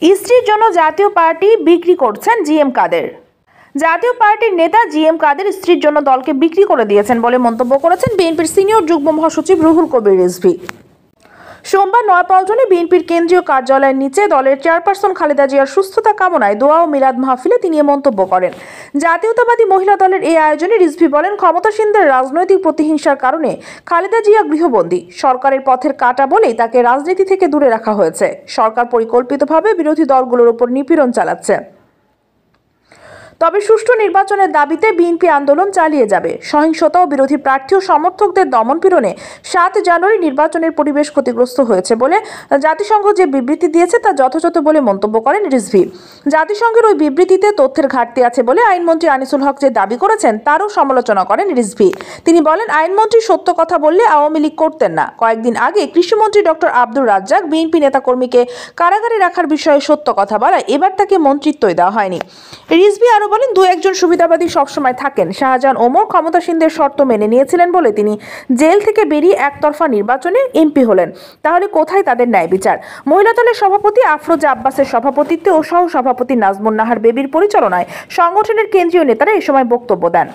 স্ত্রীর জন্য জাতীয় পার্টি বিক্রি করছেন জিএম কাদের। জাতীয় পার্টির নেতা জিএম কাদের স্ত্রীর জন্য দলকে বিক্রি করে দিয়েছেন বলে মন্তব্য করেছেন বিএনপির সিনিয়র যুগ্ম মহাসচিব রুহুল কবির রিজভী। সোমবার নয়াপল্টনে বিএনপির কেন্দ্রীয় কার্যালয়ের নিচে দলের চেয়ারপারসন খালেদা জিয়ার সুস্থতা কামনায় দোয়া ও মিলাদ মাহফিলে তিনি মন্তব্য করেন। জাতীয়তাবাদী মহিলা দলের এই আয়োজনে রিজভী বলেন, ক্ষমতাসীনদের রাজনৈতিক প্রতিহিংসার কারণে খালেদা জিয়া গৃহবন্দী। সরকারের পথের কাঁটা বলেই তাকে রাজনীতি থেকে দূরে রাখা হয়েছে। সরকার পরিকল্পিতভাবে বিরোধী দলগুলোর উপর নিপীড়ন চালাচ্ছে। তবে সুষ্ঠু নির্বাচনের দাবিতে বিএনপি আন্দোলন চালিয়ে যাবে। সহিংসতা ও বিরোধী প্রার্থী ও সমর্থকদের দমনপীড়নে 7 জানুয়ারি নির্বাচনের পরিবেশ ক্ষতিগ্রস্ত হয়েছে বলে জাতিসংঘ যে বিবৃতি দিয়েছে তা যথাযথ বলে মন্তব্য করেন রিজভী। জাতিসংঘের ওই বিবৃতিতে তথ্যের ঘাটতি আছে বলে আইনমন্ত্রী আনিসুল হক যে দাবি করেছেন তারও সমালোচনা করেন রিজভী। তিনি বলেন, আইনমন্ত্রী সত্য কথা বললে আওয়ামী লীগ করতেন না। কয়েকদিন আগে কৃষিমন্ত্রী ডক্টর আব্দুর রাজ্জাক বিএনপি নেতাকর্মীকে কারাগারে রাখার বিষয়ে সত্য কথা বলায় এবার তাকে মন্ত্রিত্বই দেওয়া হয়নি। রিজভী আরো বলেন, 2-1 সুবিধাবাদী সবসময় থাকেন। শাহজাহান ওমর ক্ষমতাসীনদের শর্ত মেনে নিয়েছিলেন বলে তিনি জেল থেকে বেরিয়ে একতরফা নির্বাচনে এমপি হলেন। তাহলে কোথায় তাদের ন্যায় বিচার? মহিলা দলের সভাপতি আফরোজা আব্বাসের সভাপতিত্বে ও সহ সভাপতি নাজমুন নাহার বেবির পরিচালনায় সংগঠনের কেন্দ্রীয় নেতারা এ সময় বক্তব্য দেন।